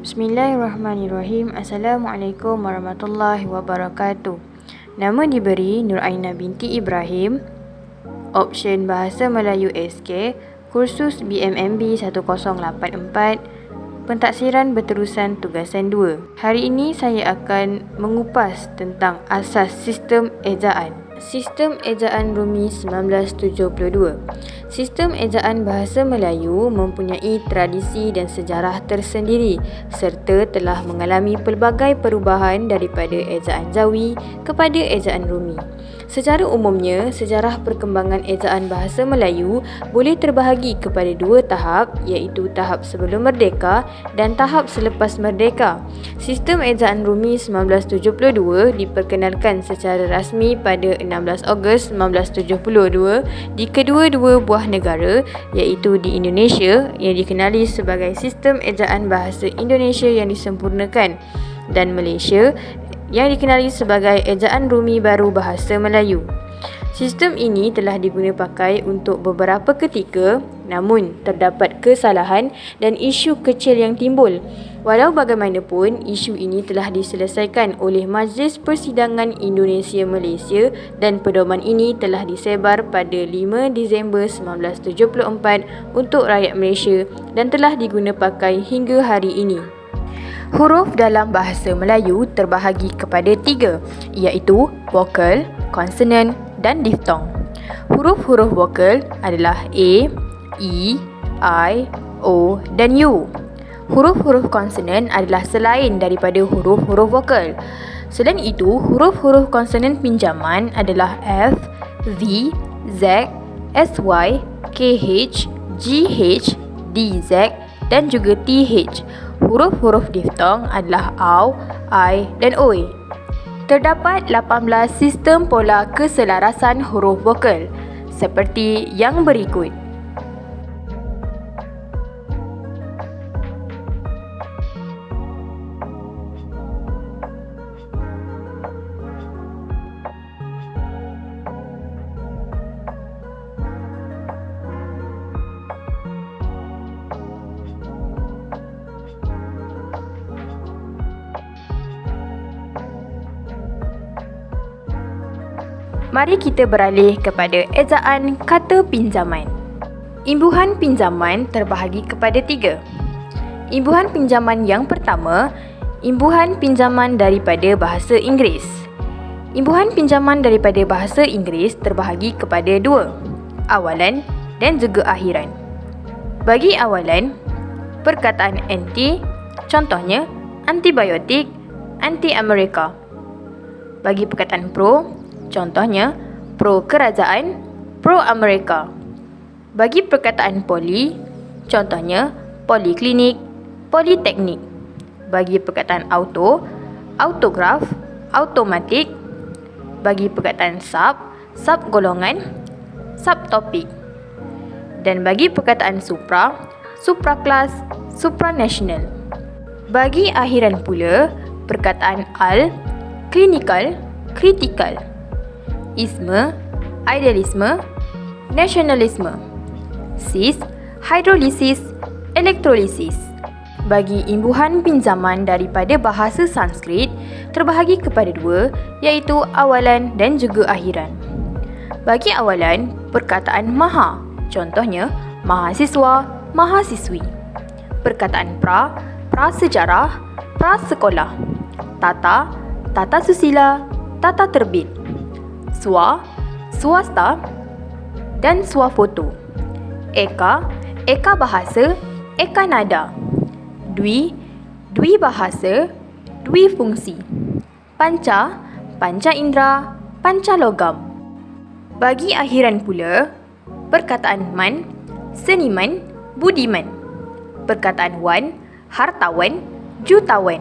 Bismillahirrahmanirrahim. Assalamualaikum warahmatullahi wabarakatuh. Nama diberi Nur Aina binti Ibrahim. Option Bahasa Melayu SK, kursus BMMB 1084, pentaksiran berterusan tugasan 2. Hari ini saya akan mengupas tentang asas sistem ejaan. Sistem ejaan Rumi 1972. Sistem ejaan bahasa Melayu mempunyai tradisi dan sejarah tersendiri serta telah mengalami pelbagai perubahan daripada ejaan Jawi kepada ejaan Rumi. Secara umumnya, sejarah perkembangan ejaan bahasa Melayu boleh terbahagi kepada dua tahap, iaitu tahap sebelum merdeka dan tahap selepas merdeka. Sistem ejaan Rumi 1972 diperkenalkan secara rasmi pada 16 Ogos 1972 di kedua-dua buah negara, iaitu di Indonesia yang dikenali sebagai Sistem Ejaan Bahasa Indonesia yang disempurnakan dan Malaysia yang dikenali sebagai Ejaan Rumi Baru Bahasa Melayu. Sistem ini telah diguna pakai untuk beberapa ketika, namun terdapat kesalahan dan isu kecil yang timbul. Walau bagaimanapun, isu ini telah diselesaikan oleh Majlis Persidangan Indonesia-Malaysia dan pedoman ini telah disebar pada 5 Disember 1974 untuk rakyat Malaysia dan telah diguna pakai hingga hari ini. Huruf dalam bahasa Melayu terbahagi kepada 3, iaitu vokal, konsonan dan diftong. Huruf-huruf vokal adalah A, E, I, O dan U. Huruf-huruf konsonan adalah selain daripada huruf-huruf vokal. Selain itu, huruf-huruf konsonan pinjaman adalah F, V, Z, SY, KH, GH, DZ dan juga TH. Huruf-huruf diftong adalah AU, I dan OI. Terdapat 18 sistem pola keselarasan huruf vokal seperti yang berikut. Mari kita beralih kepada ejaan kata pinjaman. Imbuhan pinjaman terbahagi kepada 3. Imbuhan pinjaman yang pertama, imbuhan pinjaman daripada bahasa Inggeris. Imbuhan pinjaman daripada bahasa Inggeris terbahagi kepada 2, awalan dan juga akhiran. Bagi awalan, perkataan anti, contohnya antibiotik, anti-Amerika. Bagi perkataan pro, contohnya pro kerajaan, pro Amerika. Bagi perkataan poli, contohnya poliklinik, politeknik. Bagi perkataan auto, autograf, automatik. Bagi perkataan sub, subgolongan, subtopik. Dan bagi perkataan supra, suprakelas, supranational. Bagi akhiran pula, perkataan al, klinikal, kritikal. Isme, idealisme, nasionalisme. Sis, hidrolisis, elektrolisis. Bagi imbuhan pinjaman daripada bahasa Sanskrit terbahagi kepada 2, iaitu awalan dan juga akhiran. Bagi awalan, perkataan maha, contohnya mahasiswa, mahasiswi. Perkataan pra, prasejarah, prasekolah. Tata, tata susila, tata terbit. Swa, swasta dan swafoto. Eka, eka bahasa, eka nada. Dwi, dwi bahasa, dwi fungsi. Panca, panca indera, panca logam. Bagi akhiran pula, perkataan man, seniman, budiman. Perkataan wan, hartawan, jutawan.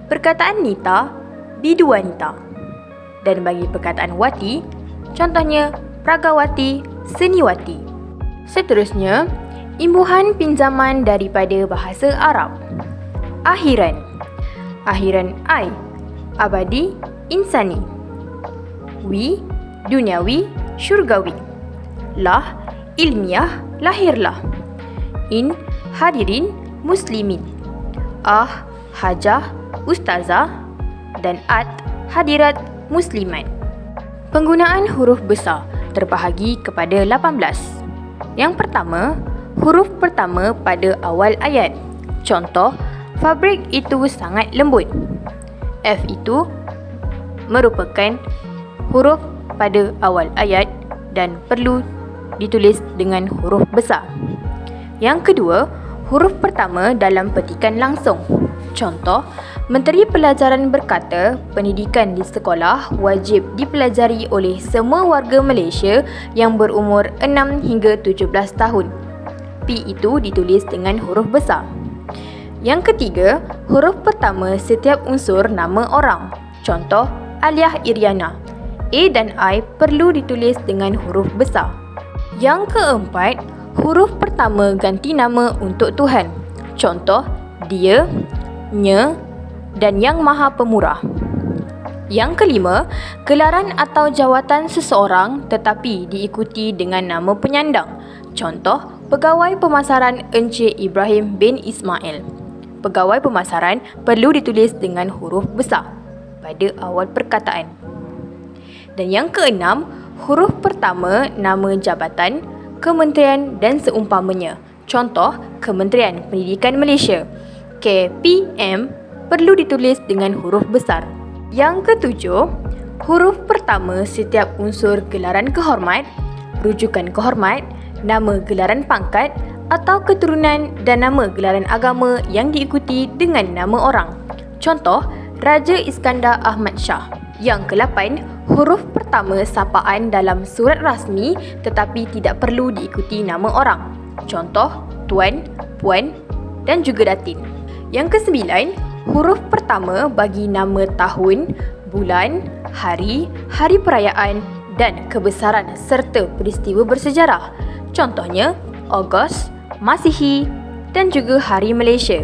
Perkataan nita, biduanita. Dan bagi perkataan wati, contohnya pragawati, seniwati. Seterusnya, imbuhan pinjaman daripada bahasa Arab. Akhiran. Akhiran I, abadi, insani. Wi, duniawi, syurgawi. Lah, ilmiah, lahirlah. In, hadirin, muslimin. Ah, Hajah, Ustazah, dan At, hadirat muslimat. Penggunaan huruf besar terbahagi kepada 18. Yang pertama, huruf pertama pada awal ayat. Contoh, fabrik itu sangat lembut. F itu merupakan huruf pada awal ayat dan perlu ditulis dengan huruf besar. Yang kedua, huruf pertama dalam petikan langsung. Contoh, Menteri Pelajaran berkata pendidikan di sekolah wajib dipelajari oleh semua warga Malaysia yang berumur 6 hingga 17 tahun. P itu ditulis dengan huruf besar. Yang ketiga, huruf pertama setiap unsur nama orang. Contoh, Aliah Iriana. A dan I perlu ditulis dengan huruf besar. Yang keempat, huruf pertama ganti nama untuk Tuhan. Contoh, Dia, Nya dan Yang Maha Pemurah. Yang kelima, gelaran atau jawatan seseorang tetapi diikuti dengan nama penyandang. Contoh, Pegawai Pemasaran Encik Ibrahim bin Ismail. Pegawai pemasaran perlu ditulis dengan huruf besar pada awal perkataan. Dan yang keenam, huruf pertama nama jabatan, kementerian dan seumpamanya. Contoh, Kementerian Pendidikan Malaysia. KPM perlu ditulis dengan huruf besar. Yang ketujuh, huruf pertama setiap unsur gelaran kehormat, rujukan kehormat, nama gelaran pangkat atau keturunan dan nama gelaran agama yang diikuti dengan nama orang. Contoh, Raja Iskandar Ahmad Shah. Yang ke-8, huruf pertama sapaan dalam surat rasmi tetapi tidak perlu diikuti nama orang. Contoh, Tuan, Puan dan juga Datin. Yang ke-9, huruf pertama bagi nama tahun, bulan, hari, hari perayaan dan kebesaran serta peristiwa bersejarah. Contohnya, Ogos, Masihi dan juga Hari Malaysia.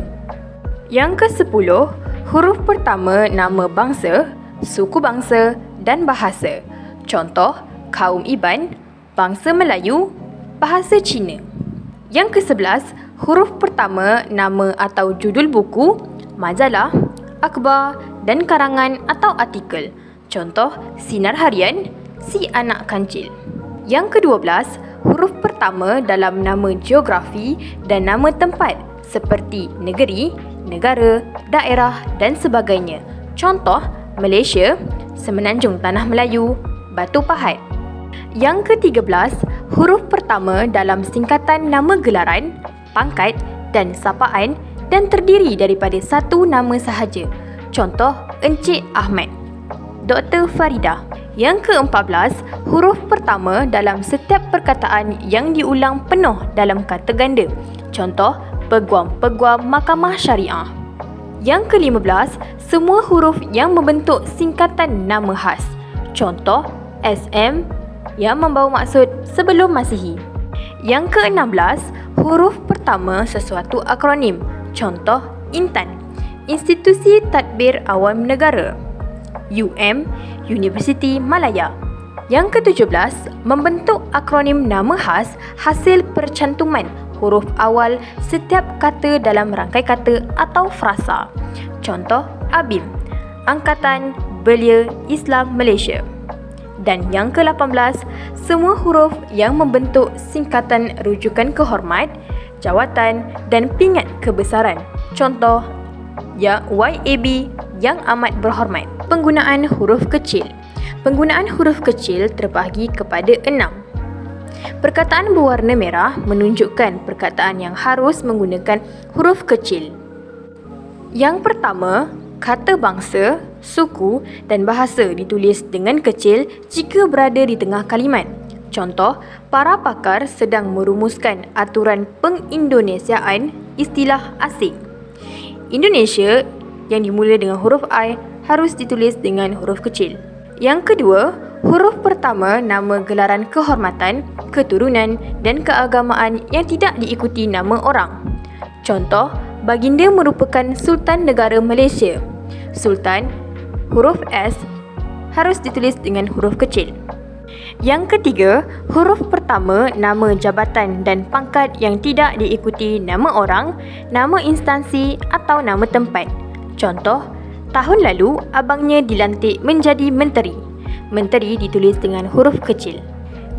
Yang ke-10, huruf pertama nama bangsa, suku bangsa dan bahasa. Contoh, kaum Iban, bangsa Melayu, bahasa Cina. Yang ke-11, huruf pertama nama atau judul buku, majalah, akhbar dan karangan atau artikel. Contoh, Sinar Harian, Si Anak Kancil. Yang ke-12, huruf pertama dalam nama geografi dan nama tempat seperti negeri, negara, daerah dan sebagainya. Contoh, Malaysia, Semenanjung Tanah Melayu, Batu Pahat. Yang ke-13, huruf pertama dalam singkatan nama gelaran, pangkat dan sapaan dan terdiri daripada satu nama sahaja. Contoh, Encik Ahmad, Dr. Farida. Yang ke-14, huruf pertama dalam setiap perkataan yang diulang penuh dalam kata ganda. Contoh, peguam-peguam Mahkamah Syariah. Yang ke-15, semua huruf yang membentuk singkatan nama khas. Contoh, SM yang membawa maksud sebelum Masihi. Yang ke-16, huruf pertama sesuatu akronim. Contoh, Intan, Institusi Tadbir Awam Negara. UM, Universiti Malaya. Yang ke-17, membentuk akronim nama khas hasil percantuman huruf awal setiap kata dalam rangkai kata atau frasa. Contoh, ABIM, Angkatan Belia Islam Malaysia. Dan yang ke-18, semua huruf yang membentuk singkatan rujukan kehormat, jawatan dan pingat kebesaran. Contoh, YAB, Yang Amat Berhormat. Penggunaan huruf kecil. Penggunaan huruf kecil terbahagi kepada 6. Perkataan berwarna merah menunjukkan perkataan yang harus menggunakan huruf kecil. Yang pertama, kata bangsa, suku dan bahasa ditulis dengan kecil jika berada di tengah kalimat. Contoh, para pakar sedang merumuskan aturan pengindonesiaan istilah asing. Indonesia yang dimulai dengan huruf I harus ditulis dengan huruf kecil. Yang kedua, huruf pertama nama gelaran kehormatan, keturunan dan keagamaan yang tidak diikuti nama orang. Contoh, baginda merupakan Sultan Negara Malaysia. Sultan, huruf S, harus ditulis dengan huruf kecil. Yang ketiga, huruf pertama nama jabatan dan pangkat yang tidak diikuti nama orang, nama instansi atau nama tempat. Contoh, tahun lalu abangnya dilantik menjadi menteri. Menteri ditulis dengan huruf kecil.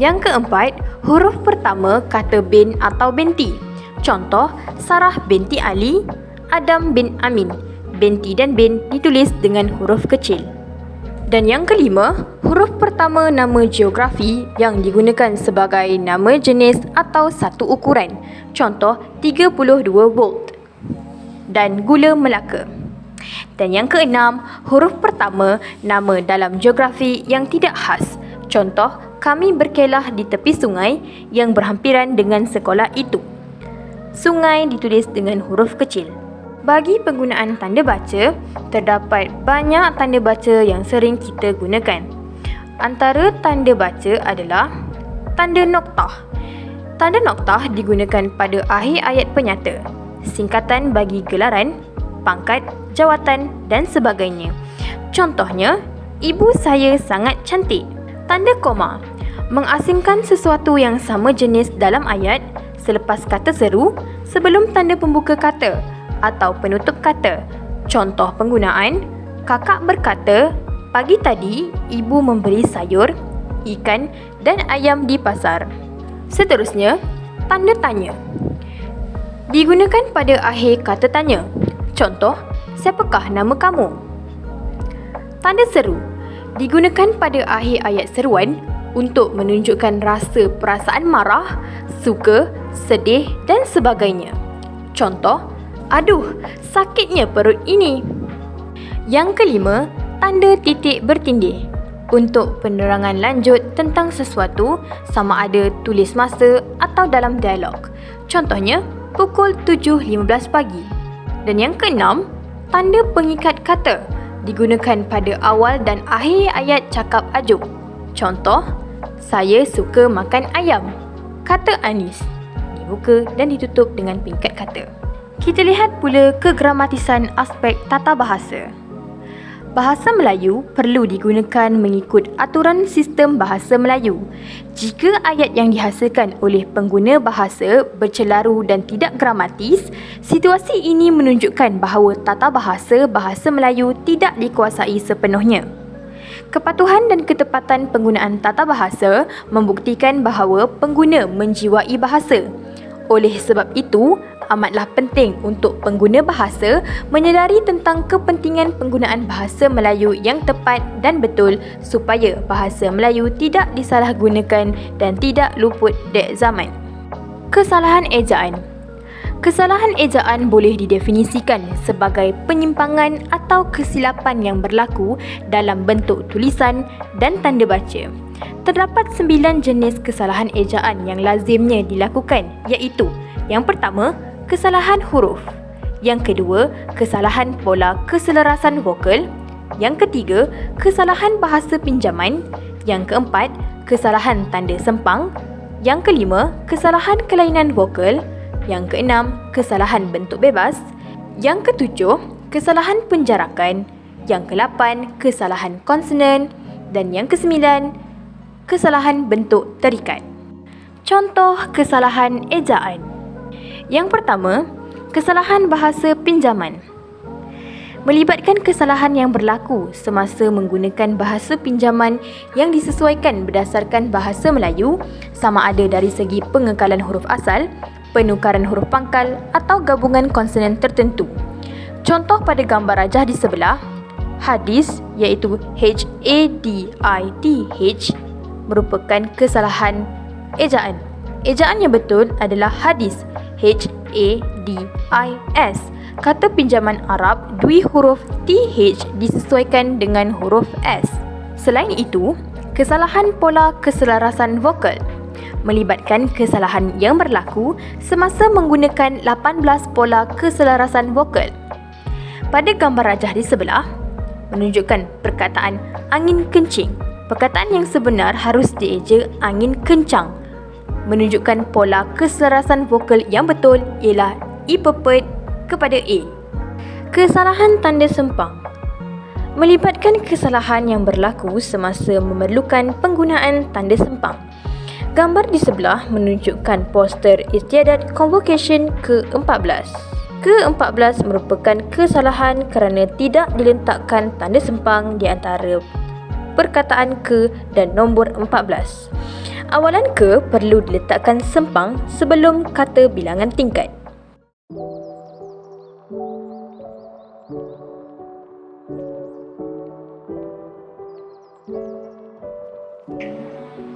Yang keempat, huruf pertama kata bin atau binti. Contoh, Sarah binti Ali, Adam bin Amin. Binti dan bin ditulis dengan huruf kecil. Dan yang kelima, huruf pertama nama geografi yang digunakan sebagai nama jenis atau satu ukuran. Contoh, 32 volt. Dan gula Melaka. Dan yang keenam, huruf pertama nama dalam geografi yang tidak khas. Contoh, kami berkelah di tepi sungai yang berhampiran dengan sekolah itu. Sungai ditulis dengan huruf kecil. Bagi penggunaan tanda baca, terdapat banyak tanda baca yang sering kita gunakan. Antara tanda baca adalah tanda noktah. Tanda noktah digunakan pada akhir ayat penyata, singkatan bagi gelaran, pangkat, jawatan dan sebagainya. Contohnya, ibu saya sangat cantik. Tanda koma mengasingkan sesuatu yang sama jenis dalam ayat selepas kata seru sebelum tanda pembuka kata atau penutup kata. Contoh penggunaan, kakak berkata, pagi tadi ibu membeli sayur, ikan dan ayam di pasar. Seterusnya, tanda tanya digunakan pada akhir kata tanya. Contoh, siapakah nama kamu? Tanda seru digunakan pada akhir ayat seruan untuk menunjukkan rasa perasaan marah, suka, sedih dan sebagainya. Contoh, aduh, sakitnya perut ini. Yang kelima, tanda titik bertindih untuk penerangan lanjut tentang sesuatu sama ada tulis masa atau dalam dialog. Contohnya, pukul 7.15 pagi. Dan yang keenam, tanda pengikat kata digunakan pada awal dan akhir ayat cakap ajuk. Contoh, saya suka makan ayam. Kata Anis dibuka dan ditutup dengan pengikat kata. Kita lihat pula kegramatisan aspek tata bahasa. Bahasa Melayu perlu digunakan mengikut aturan sistem bahasa Melayu. Jika ayat yang dihasilkan oleh pengguna bahasa bercelaru dan tidak gramatis, situasi ini menunjukkan bahawa tata bahasa bahasa Melayu tidak dikuasai sepenuhnya. Kepatuhan dan ketepatan penggunaan tata bahasa membuktikan bahawa pengguna menjiwai bahasa. Oleh sebab itu, amatlah penting untuk pengguna bahasa menyedari tentang kepentingan penggunaan bahasa Melayu yang tepat dan betul supaya bahasa Melayu tidak disalahgunakan dan tidak luput dek zaman. Kesalahan ejaan. Kesalahan ejaan boleh didefinisikan sebagai penyimpangan atau kesilapan yang berlaku dalam bentuk tulisan dan tanda baca. Terdapat 9 jenis kesalahan ejaan yang lazimnya dilakukan, iaitu yang pertama, kesalahan huruf. Yang kedua, kesalahan pola keselarasan vokal. Yang ketiga, kesalahan bahasa pinjaman. Yang keempat, kesalahan tanda sempang. Yang kelima, kesalahan kelainan vokal. Yang keenam, kesalahan bentuk bebas. Yang ketujuh, kesalahan penjarakan. Yang kelapan, kesalahan konsonan. Dan yang kesembilan, kesalahan bentuk terikat. Contoh kesalahan ejaan. Yang pertama, kesalahan bahasa pinjaman. Melibatkan kesalahan yang berlaku semasa menggunakan bahasa pinjaman yang disesuaikan berdasarkan bahasa Melayu, sama ada dari segi pengekalan huruf asal, penukaran huruf pangkal atau gabungan konsonan tertentu. Contoh pada gambar rajah di sebelah, hadis iaitu HADITH merupakan kesalahan ejaan. Ejaan yang betul adalah hadis, HADIS. Kata pinjaman Arab, dui huruf TH disesuaikan dengan huruf S. Selain itu, kesalahan pola keselarasan vokal melibatkan kesalahan yang berlaku semasa menggunakan 18 pola keselarasan vokal. Pada gambar rajah di sebelah, menunjukkan perkataan angin kencing. Perkataan yang sebenar harus dieja angin kencang. Menunjukkan pola keselarasan vokal yang betul ialah I pepet kepada A. Kesalahan tanda sempang. melibatkan kesalahan yang berlaku semasa memerlukan penggunaan tanda sempang. Gambar di sebelah menunjukkan poster istiadat Convocation ke-14. Ke-14 merupakan kesalahan kerana tidak diletakkan tanda sempang di antara perkataan ke dan nombor 14. Awalan ke perlu diletakkan sempang sebelum kata bilangan tingkat.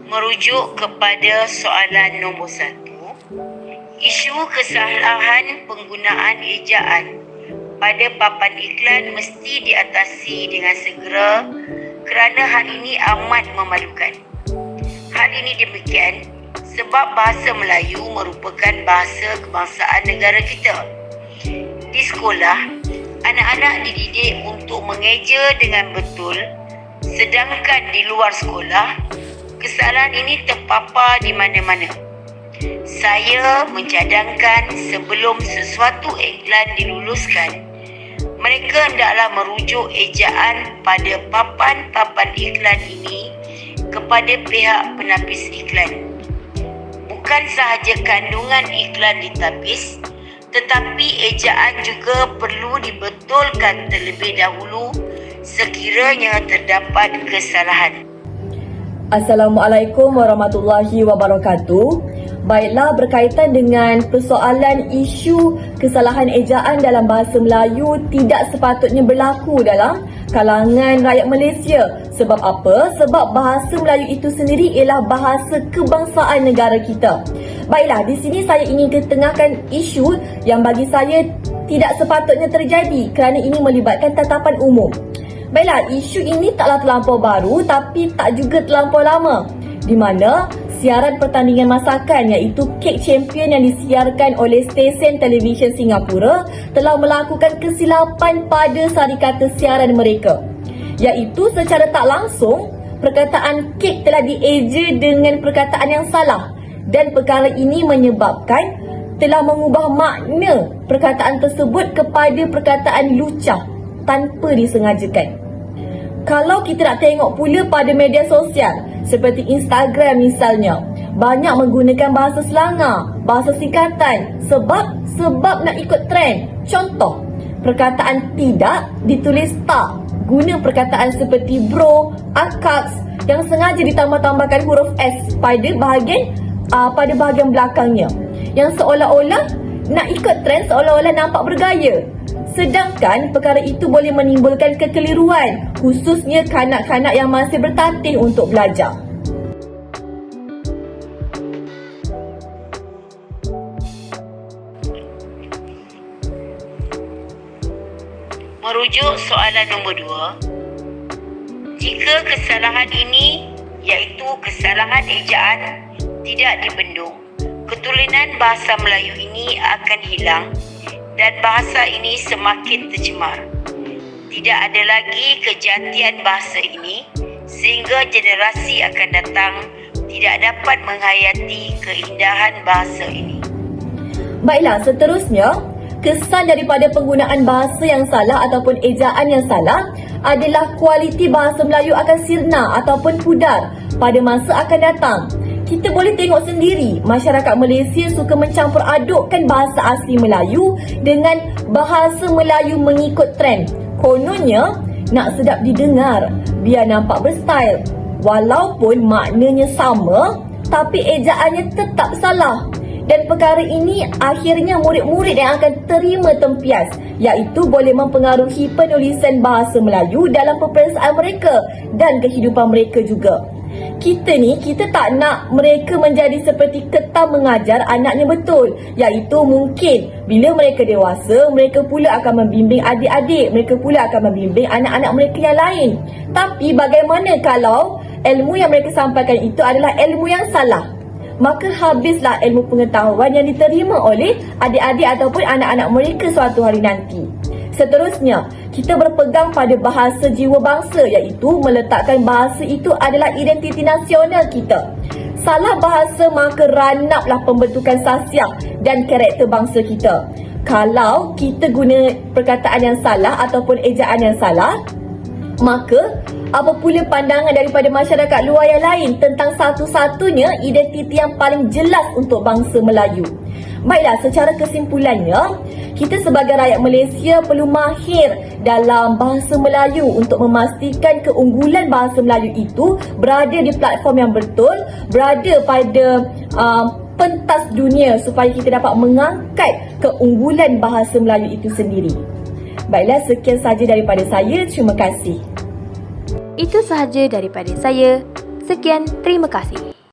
Merujuk kepada soalan nombor 1, isu kesalahan penggunaan ejaan pada papan iklan mesti diatasi dengan segera kerana hal ini amat memalukan. Hal ini demikian sebab bahasa Melayu merupakan bahasa kebangsaan negara kita. Di sekolah, anak-anak dididik untuk mengeja dengan betul, sedangkan di luar sekolah, kesalahan ini terpapar di mana-mana. Saya mencadangkan sebelum sesuatu iklan diluluskan, mereka hendaklah merujuk ejaan pada papan-papan iklan ini kepada pihak penapis iklan. Bukan sahaja kandungan iklan ditapis, tetapi ejaan juga perlu dibetulkan terlebih dahulu sekiranya terdapat kesalahan. Assalamualaikum warahmatullahi wabarakatuh. Baiklah, berkaitan dengan persoalan isu kesalahan ejaan dalam bahasa Melayu tidak sepatutnya berlaku dalam kalangan rakyat Malaysia. Sebab apa? Sebab bahasa Melayu itu sendiri ialah bahasa kebangsaan negara kita. Baiklah, di sini saya ingin ketengahkan isu yang bagi saya tidak sepatutnya terjadi kerana ini melibatkan tatapan umum. Baiklah, isu ini taklah terlampau baru tapi tak juga terlampau lama, di mana siaran pertandingan masakan iaitu Cake Champion yang disiarkan oleh stesen televisyen Singapura telah melakukan kesilapan pada sarikata siaran mereka, iaitu secara tak langsung perkataan kek telah dieja dengan perkataan yang salah dan perkara ini menyebabkan telah mengubah makna perkataan tersebut kepada perkataan lucah tanpa disengajakan. Kalau kita nak tengok pula pada media sosial seperti Instagram misalnya, banyak menggunakan bahasa selanga, bahasa singkatan sebab nak ikut trend. Contoh, perkataan tidak ditulis tak, guna perkataan seperti bro, akaks yang sengaja ditambah-tambahkan huruf S pada bahagian belakangnya, yang seolah-olah nak ikut trend, seolah-olah nampak bergaya. Sedangkan perkara itu boleh menimbulkan kekeliruan, khususnya kanak-kanak yang masih bertatih untuk belajar. Merujuk soalan nombor 2, jika kesalahan ini iaitu kesalahan ejaan tidak dibendung, keturunan bahasa Melayu ini akan hilang dan bahasa ini semakin tercemar. Tidak ada lagi kejatian bahasa ini sehingga generasi akan datang tidak dapat menghayati keindahan bahasa ini. Baiklah, seterusnya, kesan daripada penggunaan bahasa yang salah ataupun ejaan yang salah adalah kualiti bahasa Melayu akan sirna ataupun pudar pada masa akan datang. Kita boleh tengok sendiri, masyarakat Malaysia suka mencampur adukkan bahasa asli Melayu dengan bahasa Melayu mengikut trend. Kononnya, nak sedap didengar, biar nampak berstyle. Walaupun maknanya sama, tapi ejaannya tetap salah. Dan perkara ini akhirnya murid-murid yang akan terima tempias, iaitu boleh mempengaruhi penulisan bahasa Melayu dalam peperiksaan mereka dan kehidupan mereka juga. Kita tak nak mereka menjadi seperti ketam mengajar anaknya betul, iaitu mungkin bila mereka dewasa, mereka pula akan membimbing adik-adik, mereka pula akan membimbing anak-anak mereka yang lain. Tapi bagaimana kalau ilmu yang mereka sampaikan itu adalah ilmu yang salah? Maka habislah ilmu pengetahuan yang diterima oleh adik-adik ataupun anak-anak mereka suatu hari nanti. Seterusnya, kita berpegang pada bahasa jiwa bangsa, iaitu meletakkan bahasa itu adalah identiti nasional kita. Salah bahasa maka ranaplah pembentukan sasiah dan karakter bangsa kita. Kalau kita guna perkataan yang salah ataupun ejaan yang salah, Maka, apa pula pandangan daripada masyarakat luar yang lain tentang satu-satunya identiti yang paling jelas untuk bangsa Melayu? Baiklah, secara kesimpulannya, kita sebagai rakyat Malaysia perlu mahir dalam bahasa Melayu untuk memastikan keunggulan bahasa Melayu itu berada di platform yang betul, berada pada pentas dunia supaya kita dapat mengangkat keunggulan bahasa Melayu itu sendiri. Baiklah, sekian sahaja daripada saya. Terima kasih. Itu sahaja daripada saya. Sekian, terima kasih.